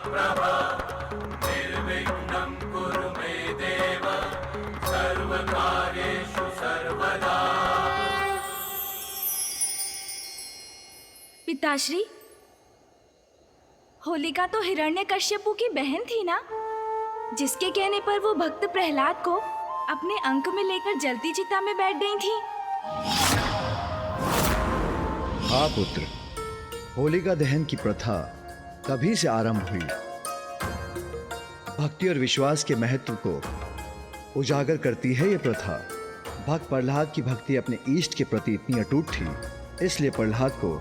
प्रभ निर्विघ्नं कुरु मे देव सर्वकार्येषु सर्वदा। पिताश्री, होलिका तो हिरण्यकश्यपु की बहन थी ना, जिसके कहने पर वो भक्त प्रहलाद को अपने अंक में लेकर जलती चिता में बैठ गई थी। हाँ पुत्र, होलिका दहन की प्रथा तभी से आरंभ हुई। भक्ति और विश्वास के महत्व को उजागर करती है ये प्रथा। भक्त प्रहलाद की भक्ति अपने इष्ट के प्रति इतनी अटूट थी, इसलिए प्रहलाद को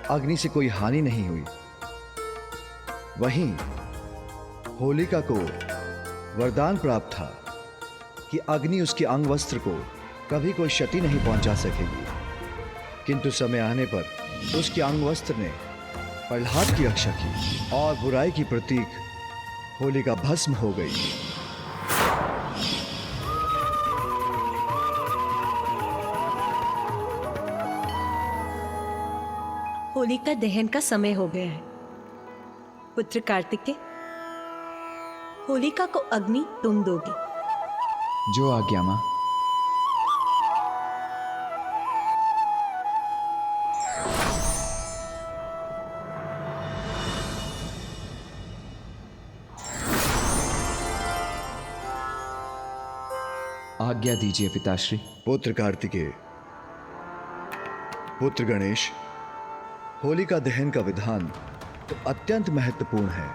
अग्नि से कोई हानि नहीं हुई। वहीं होलिका को वरदान प्राप्त था कि अग्नि उसके अंग वस्त्र को कभी कोई क्षति नहीं पहुंचा सकेगी, किंतु समय आने पर उसके अंग वस्त्र ने प्रहलाद की रक्षा की और बुराई की प्रतीक होलिका भस्म हो गई। होलिका दहन का समय हो गया है। पुत्र कार्तिकेय, होलिका को अग्नि तुम दोगे। जो आज्ञा मां। आज्ञा दीजिए पिताश्री। पुत्र कार्तिकेय, पुत्र गणेश, होलिका दहन का विधान तो अत्यंत महत्वपूर्ण है।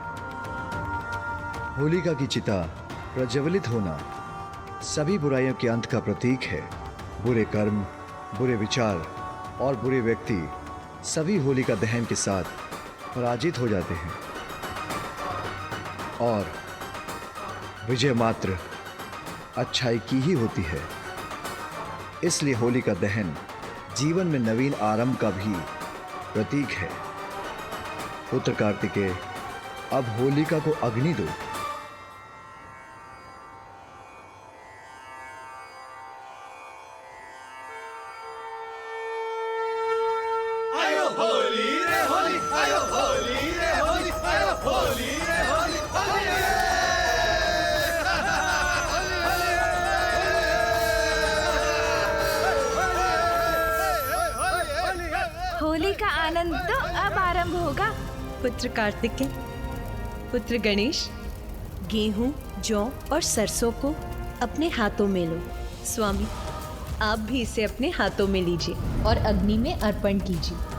होलिका की चिता प्रज्वलित होना सभी बुराइयों के अंत का प्रतीक है। बुरे कर्म, बुरे विचार और बुरे व्यक्ति सभी होलिका दहन के साथ पराजित हो जाते हैं और विजय मात्र अच्छाई की ही होती है। इसलिए होलिका दहन जीवन में नवीन आरंभ का भी प्रतीक है। पुत्र कार्तिकेय, अब होलिका को अग्नि दो। आयो होली रे होली, आयो होली रे होली, आयो होली रे होली, होली का आनंद तो अब आरंभ होगा। पुत्र कार्तिकेय, पुत्र गणेश, गेहूं, जौ और सरसों को अपने हाथों में लो। स्वामी, आप भी इसे अपने हाथों में लीजिए और अग्नि में अर्पण कीजिए।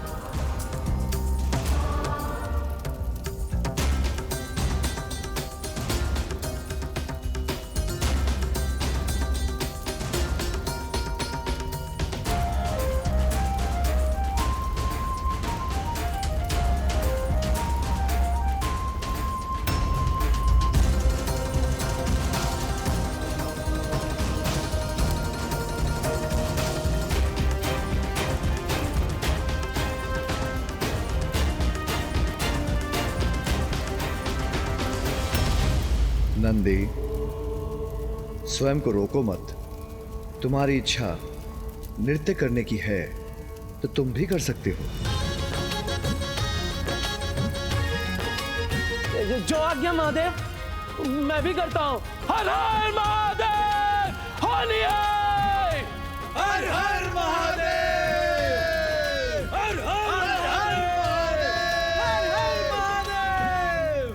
नंदी, स्वयं को रोको मत। तुम्हारी इच्छा नृत्य करने की है तो तुम भी कर सकते हो। जो आज्ञा महादेव, मैं भी करता हूँ। हर हर महादेव, होली है। हर हर महादेव, हर हर महादेव, हर हर महादेव।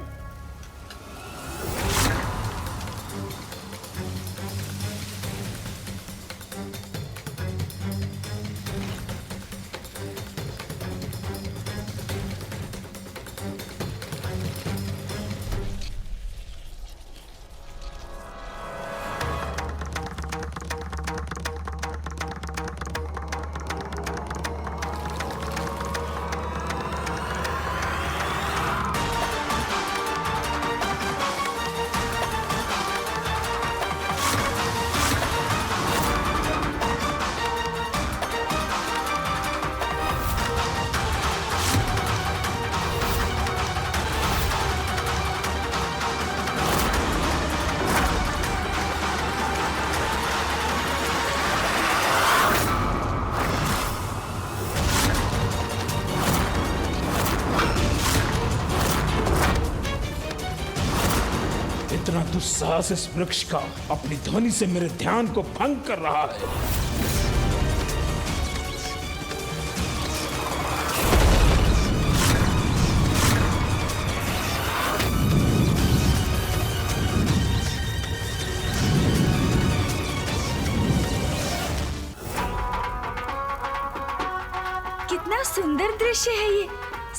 इतना दुस्साहस इस वृक्ष का अपनी ध्वनि से मेरे ध्यान को भंग कर रहा है। कितना सुंदर दृश्य है ये।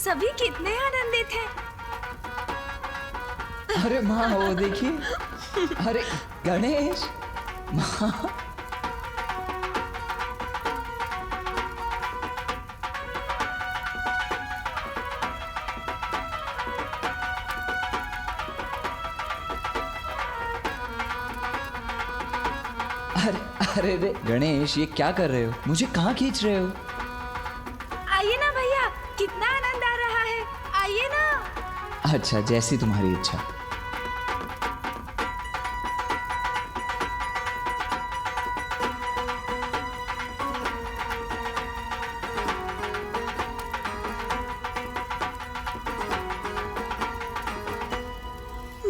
सभी कितने आनंदित हैं। अरे माँ वो देखिए, अरे गणेश माँ। अरे रे गणेश, ये क्या कर रहे हो? मुझे कहाँ खींच रहे हो? आइए ना भैया, कितना आनंद आ रहा है। आइए ना। अच्छा, जैसी तुम्हारी इच्छा।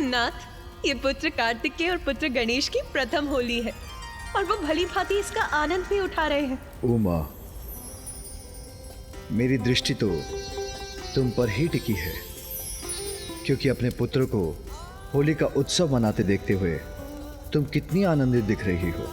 नाथ, ये पुत्र कार्तिकेय और पुत्र गणेश की प्रथम होली है और वो भली भांति इसका आनंद भी उठा रहे हैं। उमा, मेरी दृष्टि तो तुम पर ही टिकी है, क्योंकि अपने पुत्र को होली का उत्सव मनाते देखते हुए तुम कितनी आनंदित दिख रही हो।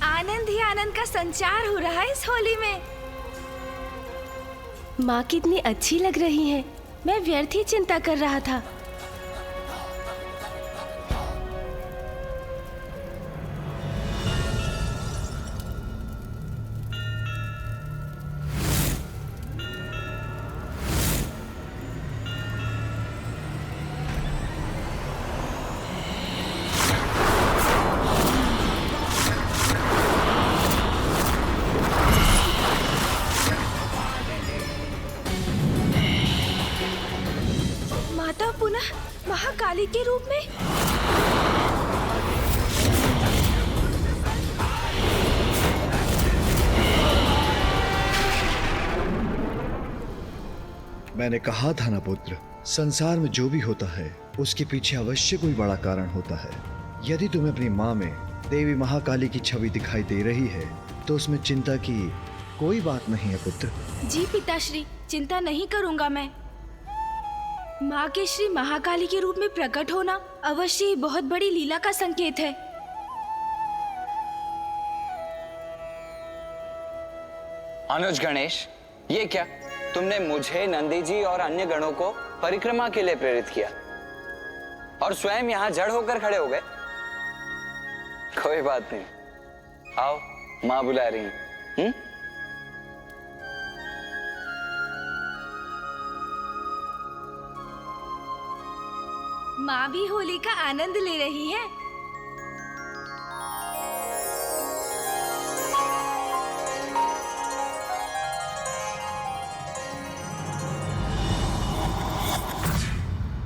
आनंद ही आनंद का संचार हो रहा है इस होली में। माँ कितनी अच्छी लग रही हैं। मैं व्यर्थ ही चिंता कर रहा था। माता पुनः महाकाली के रूप में। मैंने कहा था ना पुत्र, संसार में जो भी होता है उसके पीछे अवश्य कोई बड़ा कारण होता है। यदि तुम्हें अपनी माँ में देवी महाकाली की छवि दिखाई दे रही है तो उसमें चिंता की कोई बात नहीं है पुत्र। जी पिताश्री, चिंता नहीं करूंगा मैं। माँ के श्री महाकाली के रूप में प्रकट होना अवश्य ही बहुत बड़ी लीला का संकेत है। अनुज गणेश, ये क्या? तुमने मुझे, नंदी जी और अन्य गणों को परिक्रमा के लिए प्रेरित किया और स्वयं यहाँ जड़ होकर खड़े हो गए। कोई बात नहीं, आओ, माँ बुला रही हैं। माँ भी होली का आनंद ले रही है।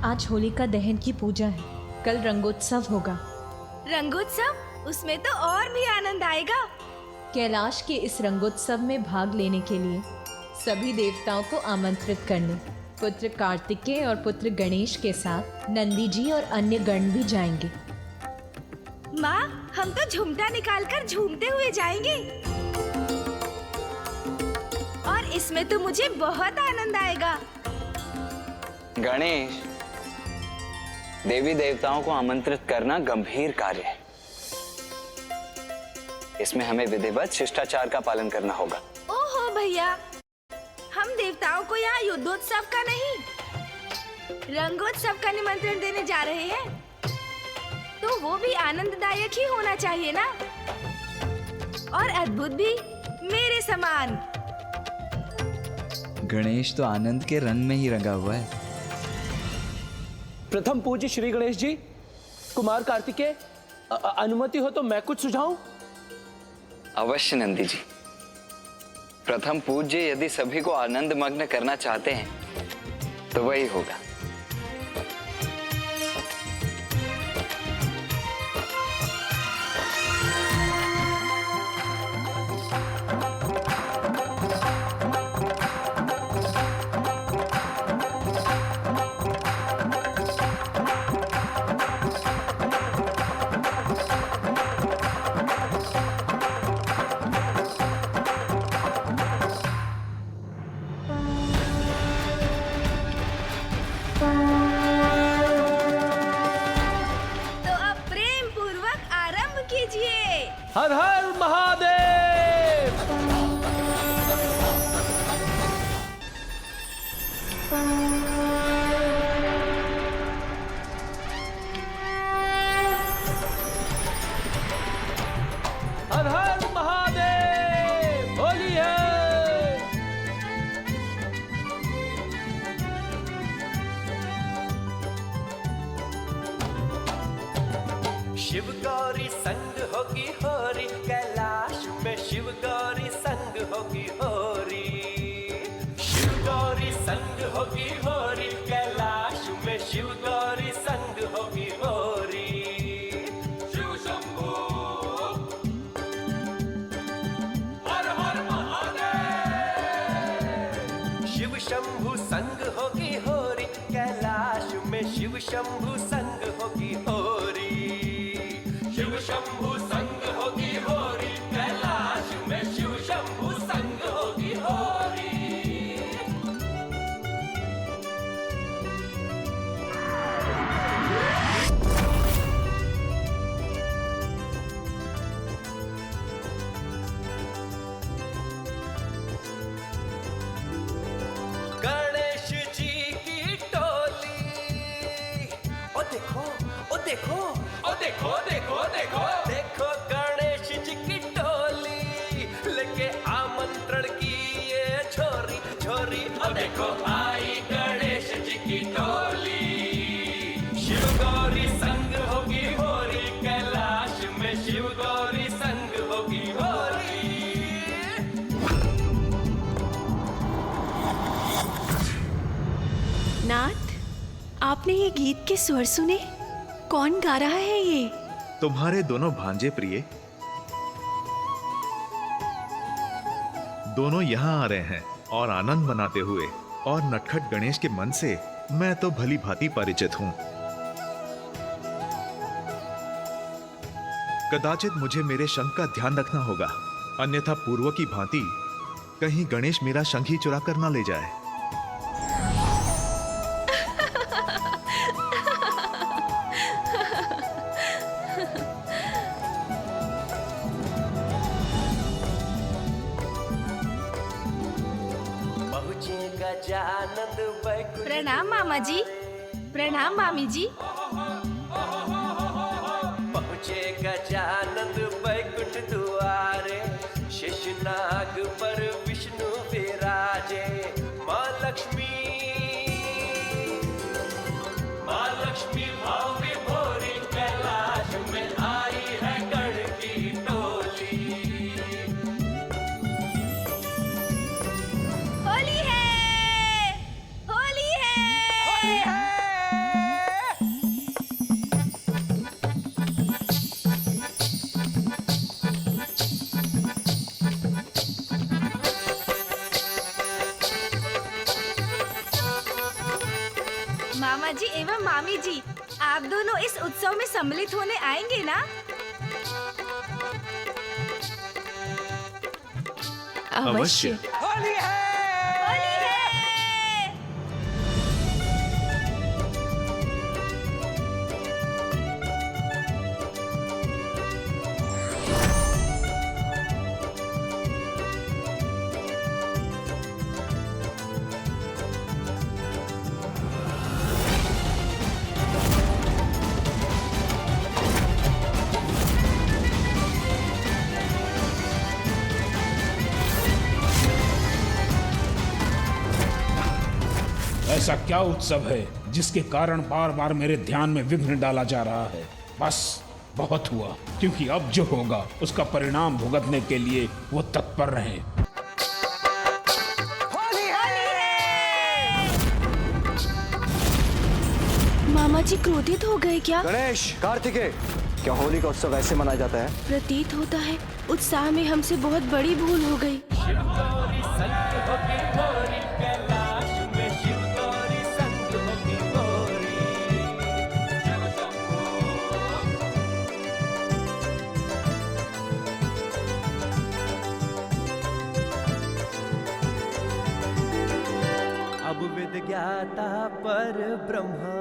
आज होलिका दहन की पूजा है, कल रंगोत्सव होगा। रंगोत्सव? उसमें तो और भी आनंद आएगा। कैलाश के इस रंगोत्सव में भाग लेने के लिए सभी देवताओं को आमंत्रित करने पुत्र कार्तिकेय और पुत्र गणेश के साथ नंदी जी और अन्य गण भी जाएंगे। माँ, हम तो झुमटा निकालकर झूमते हुए जाएंगे और इसमें तो मुझे बहुत आनंद आएगा। गणेश, देवी देवताओं को आमंत्रित करना गंभीर कार्य है। इसमें हमें विधिवत शिष्टाचार का पालन करना होगा। ओहो भैया, हम देवताओं को यहाँ युद्धोत्सव का नहीं, रंगोत्सव का निमंत्रण देने जा रहे हैं, तो वो भी आनंददायक ही होना चाहिए ना, और अद्भुत भी मेरे समान। गणेश तो आनंद के रंग में ही रंगा हुआ है। प्रथम पूज्य श्री गणेश जी, कुमार कार्तिकेय, अनुमति हो तो मैं कुछ सुझाऊं? अवश्य नंदी जी, प्रथम पूज्य यदि सभी को आनंद मग्न करना चाहते हैं तो वही होगा। तो अब प्रेम पूर्वक आरंभ कीजिए। हर हर महादेव। हर हर महादेव। होली है। शिव गौरी संग होगी होरी, कैलाश में शिव गौरी संग होगी होरी। शिव गौरी संग होगी होरी, कैलाश में शिव गौरी संग होगी होरी। शिव शंभू हर हर महादेव। शिव शंभू संग होगी होरी, कैलाश में शिव शंभू संग होगी होरी। शिव शंभू संग होगी होरी, कैलाश में शिव शंभू संग होगी होरी। गणेश जी की टोली, ओ देखो ओ देखो ओ देखो देखो देखो देखो गणेश जी की टोली लेके आमंत्रण की ये छोरी छोरी। ओ देखो आई गणेश जी की टोली। शिव गौरी संग होगी होरी, कैलाश में शिव गौरी संग होगी होरी। नाथ, आपने ये गीत के स्वर सुने? कौन गा रहा है ये? तुम्हारे दोनों भांजे प्रिय दोनों यहाँ आ रहे हैं और आनंद मनाते हुए, और नटखट गणेश के मन से मैं तो भली भांति परिचित हूँ। कदाचित मुझे मेरे शंख का ध्यान रखना होगा, अन्यथा पूर्व की भांति कहीं गणेश मेरा शंख ही चुरा कर ना ले जाए। प्रणाम मामा जी। प्रणाम मामी जी। पहुँचे गजानंद वैकुंठ द्वारे, शेषनाग पर विष्णु विराजे। माँ लक्ष्मी भाव विभोरी, कैलाश में आई है गण की टोली। होली है, होली है, होली है। मामा जी एवं मामी जी, आप दोनों इस उत्सव में सम्मिलित होने आएंगे ना? अवश्य। होली है। होली है। ऐसा क्या उत्सव है जिसके कारण बार बार मेरे ध्यान में विघ्न डाला जा रहा है? बस बहुत हुआ, क्योंकि अब जो होगा उसका परिणाम भुगतने के लिए वो तत्पर रहे। ब्रह्मा जी क्रोधित हो गए क्या? गणेश, कार्तिकेय, क्या होली का उत्सव ऐसे मनाया जाता है? प्रतीत होता है उत्साह में हमसे बहुत बड़ी भूल हो गई। अब विद ज्ञाता पर ब्रह्मा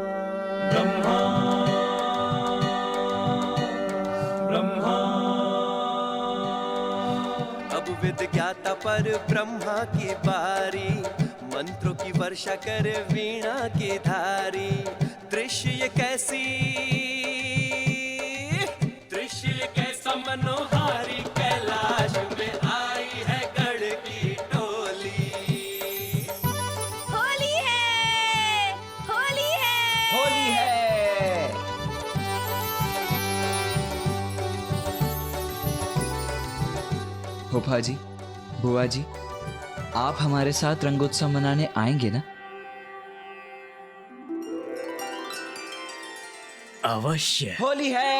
अब विद ज्ञाता पर ब्रह्मा की बारी, मंत्रों की वर्षा कर वीणा की धारी। दृश्य ये कैसा मनोहारी, कैलाश में आई है गढ़ की टोली। होली है, होली है, होली है। फूफा जी, बुआ जी, आप हमारे साथ रंगोत्सव मनाने आएंगे ना? अवश्य। होली है।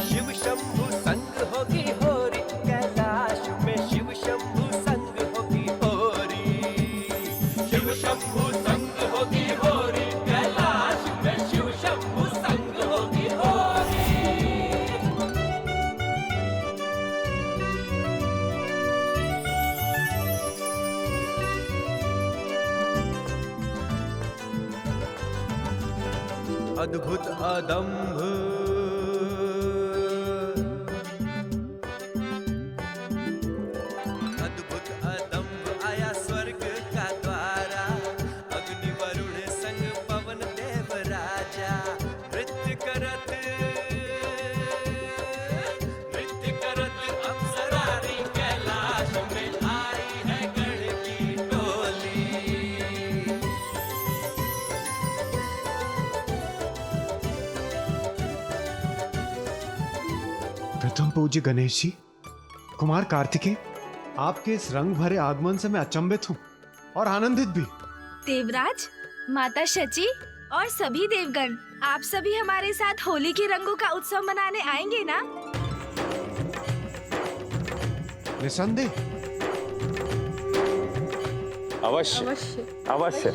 शिव शंभु संग होगी होरी, कैलाश में शिव शंभु संग होगी होरी। शिव शंभु संग होगी होरी, कैलाश में शिव शंभु संग होगी होरी। अद्भुत अदम्भ अद्भुत अदम्भ आया स्वर्ग का द्वारा, अग्नि वरुण संग पवन देव राजा। नृत्य करत अप्सरारी, कैलाश में आई है गण की टोली। प्रथम पूज्य गणेश जी, कुमार कार्तिकेय, आपके इस रंग भरे आगमन से मैं अचंभित हूँ और आनंदित भी। देवराज, माता शची और सभी देवगण, आप सभी हमारे साथ होली के रंगों का उत्सव मनाने आएंगे ना? निसंदेह। अवश्य अवश्य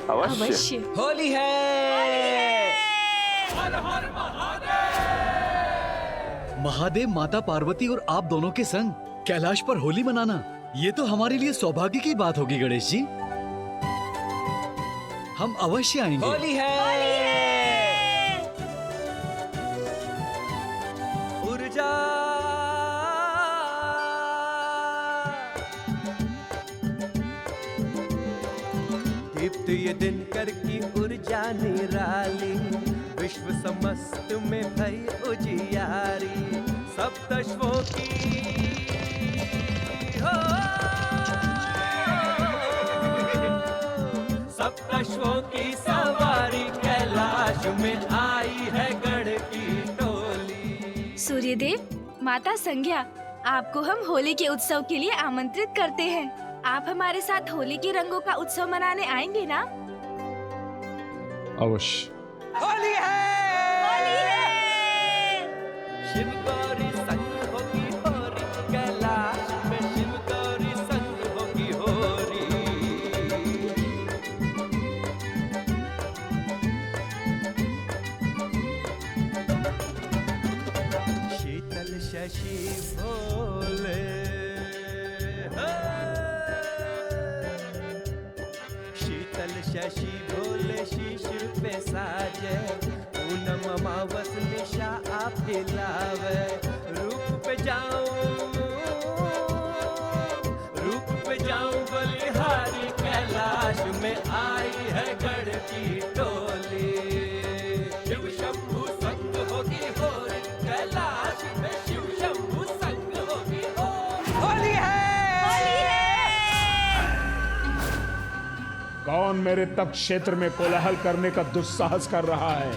अवश्य। होली है। महादेव, माता पार्वती और आप दोनों के संग कैलाश पर होली मनाना, ये तो हमारे लिए सौभाग्य की बात होगी गणेश जी। हम अवश्य आएंगे। होली है। ऊर्जा दीप्त ये दिन कर की ऊर्जा निराली, विश्व समस्त में भई उजियारी। सप्तश्वों की हो, सप्तश्वों की सवारी, कैलाश में आई है गढ़ की टोली। सूर्यदेव, माता संज्ञा, आपको हम होली के उत्सव के लिए आमंत्रित करते हैं। आप हमारे साथ होली के रंगों का उत्सव मनाने आएंगे ना? अवश्य। होली है, होली है। शिव गौरी संग होगी होरी, कैलाश में शिव गौरी संग होगी होरी। शीतल शशि भोले, शीतल शशि भोले शीश पे साजे, पूनम अमावस निशा आप दिलावे। रूप पे जाऊं बलिहारी, कैलाश में आई है गढ़ की टोली। शिव शंभु संग होगी होरी, कैलाश में शिव शंभु संग होगी होली है। कौन मेरे तप क्षेत्र में कोलाहल करने का दुस्साहस कर रहा है?